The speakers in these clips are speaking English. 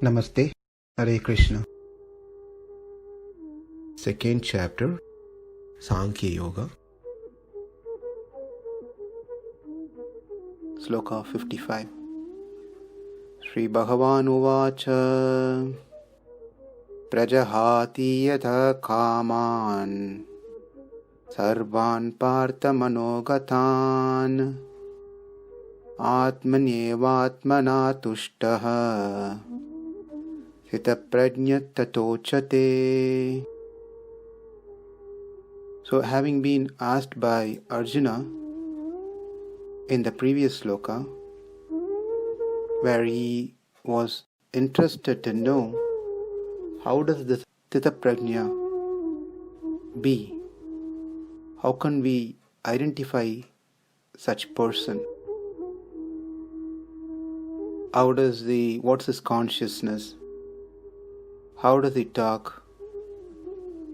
Namaste, Hare Krishna. Second chapter, Sankhya Yoga. Sloka 55. śrī-bhagavān uvāca prajahāti yadā kāmān sarvān Pārtha mano-gatān ātmany evātmanā tuṣṭaḥ sthita-prajñas tadocyate. So, having been asked by Arjuna in the previous sloka, where he was interested to know how does this sthita-prajña be? How can we identify such person? What's his consciousness? How does he talk?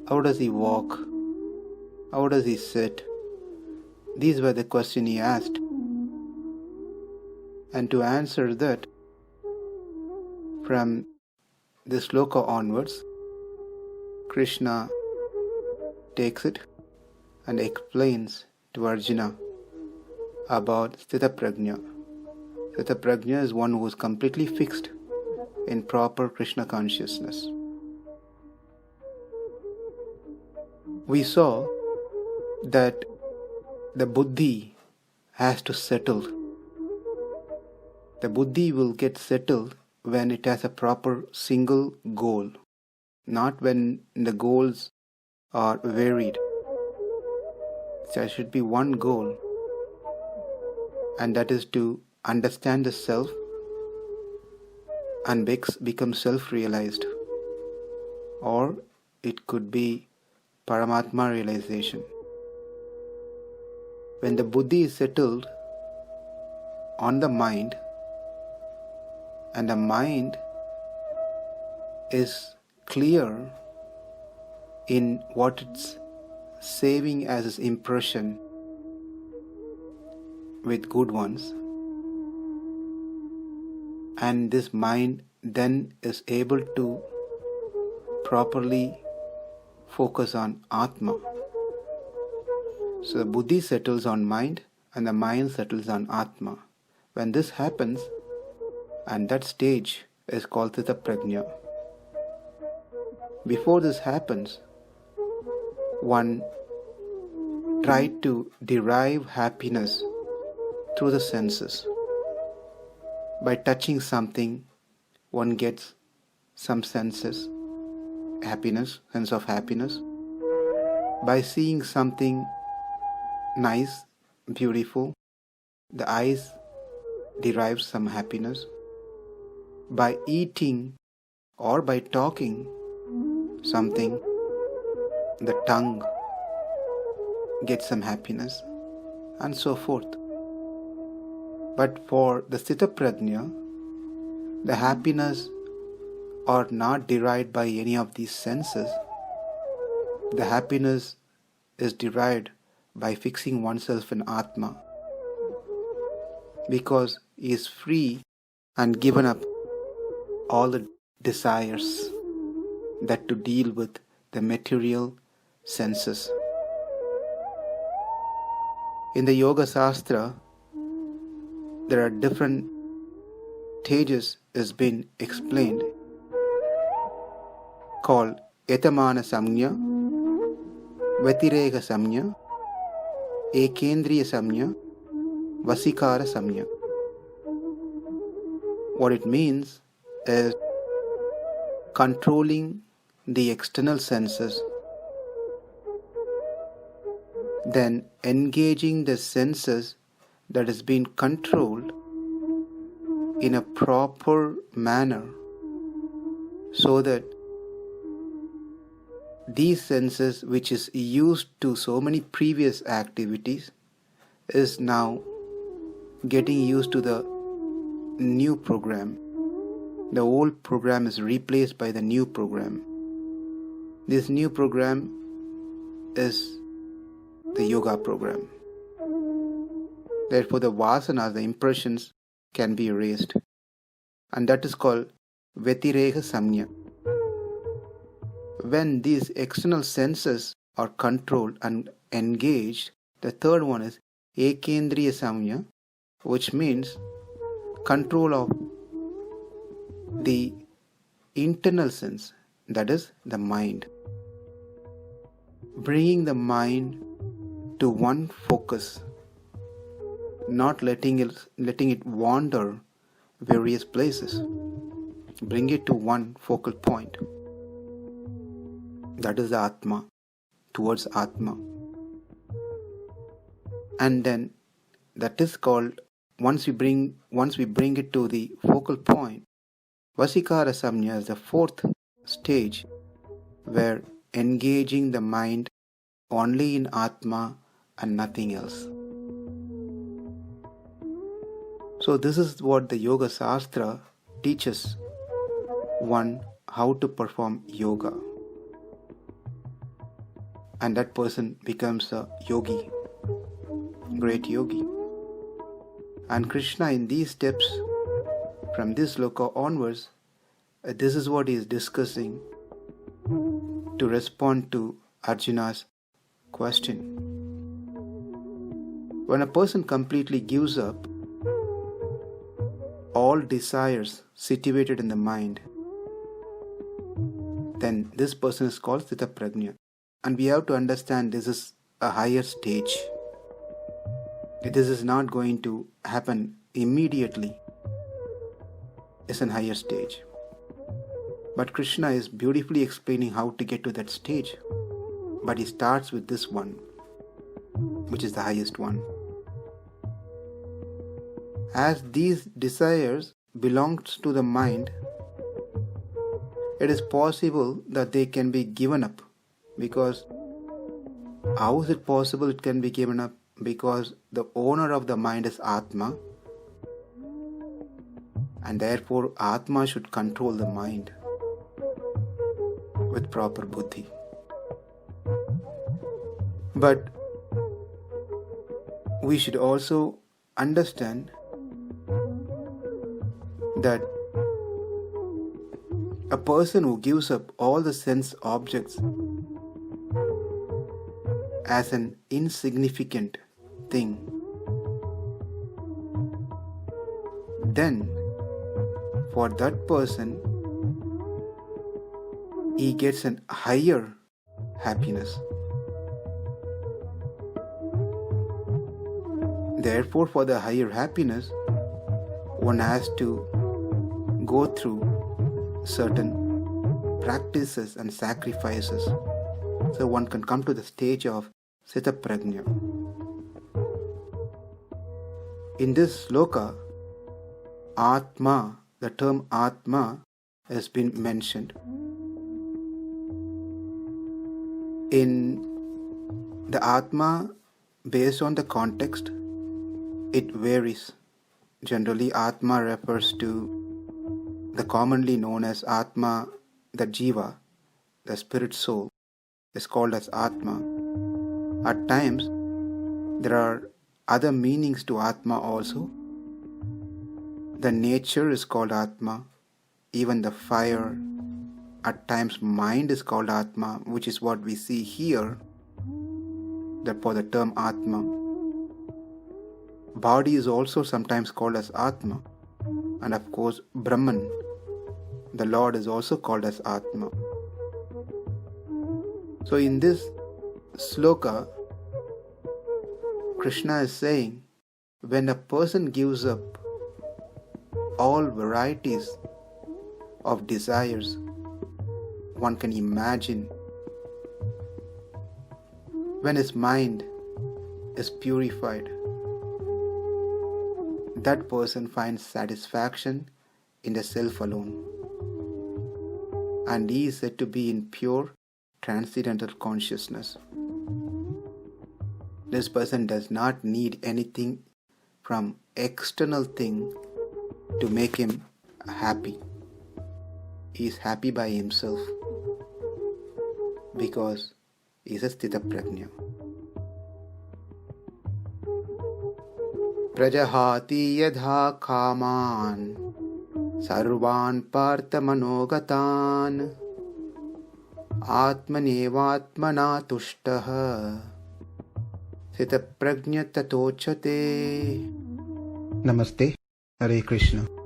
How does he walk? How does he sit? These were the questions he asked. And to answer that, from this sloka onwards, Krishna takes it and explains to Arjuna about sthita-prajña. Sthita-prajña is one who is completely fixed in proper Krishna consciousness. We saw that the buddhi has to settle. The buddhi will get settled when it has a proper single goal, not when the goals are varied. There should be one goal, and that is to understand the self and become self-realized, or it could be paramatma realization. When the buddhi is settled on the mind, and the mind is clear in what it's saving as its impression with good ones, and this mind then is able to properly focus on Atma. So the buddhi settles on mind and the mind settles on Atma. When this happens, and that stage is called sthita-prajña. Before this happens, one tried to derive happiness through the senses. By touching something, one gets some sense of happiness. By seeing something nice, beautiful, the eyes derive some happiness. By eating or by talking something, the tongue gets some happiness, and so forth. But for the sthita-prajña, the happiness are not derived by any of these senses. The happiness is derived by fixing oneself in Atma, because he is free and given up all the desires that to deal with the material senses. In the Yoga Shastra, there are different stages is been explained, called yatamana samnya, vatireka samnya, ekendriya samnya, vasikara samnya. What it means is controlling the external senses, then engaging the senses that has been controlled in a proper manner, so that these senses which is used to so many previous activities is now getting used to the new program. The old program is replaced by the new program. This new program is the yoga program. Therefore, the vasanas, the impressions, can be erased. And that is called vyatireka samya. When these external senses are controlled and engaged, the third one is ekendriya samya, which means control of the internal sense, that is the mind. Bringing the mind to one focus, not letting it wander various places. Bring it to one focal point. That is the Atma, towards Atma. And then that is called, once we bring it to the focal point, Vasikara Samya is the fourth stage, where engaging the mind only in Atma and nothing else. So this is what the Yoga Shastra teaches one how to perform yoga. And that person becomes a yogi, great yogi. And Krishna in these steps, from this sloka onwards, this is what he is discussing to respond to Arjuna's question. When a person completely gives up all desires situated in the mind, then this person is called sthita-prajñas. And we have to understand this is a higher stage. This is not going to happen immediately. It's a higher stage. But Krishna is beautifully explaining how to get to that stage. But he starts with this one, which is the highest one. As these desires belongs to the mind, it is possible that they can be given up. Because how is it possible it can be given up? Because the owner of the mind is Atma, and therefore Atma should control the mind with proper buddhi. But we should also understand that a person who gives up all the sense objects as an insignificant thing, then for that person he gets an higher happiness. Therefore, for the higher happiness, one has to go through certain practices and sacrifices, so one can come to the stage of sthita-prajñas. In this sloka, Atma, the term Atma has been mentioned. In the Atma, based on the context, it varies. Generally, Atma refers to the commonly known as Atma, the Jiva, the spirit soul, is called as Atma. At times, there are other meanings to Atma also. The nature is called Atma, even the fire. At times, mind is called Atma, which is what we see here, for the term Atma. Body is also sometimes called as Atma, and of course, Brahman, the Lord, is also called as Atma. So in this sloka, Krishna is saying, when a person gives up all varieties of desires, one can imagine when his mind is purified, that person finds satisfaction in the self alone, and he is said to be in pure transcendental consciousness. This person does not need anything from external thing to make him happy. He is happy by himself because he is a sthita-prajñas. Prajahāti yadā kāmān sarvān Pārtha mano-gatān ātmany evātmanā tuṣṭaḥ sthita-prajñas tadocyate. Namaste. Hare Krishna.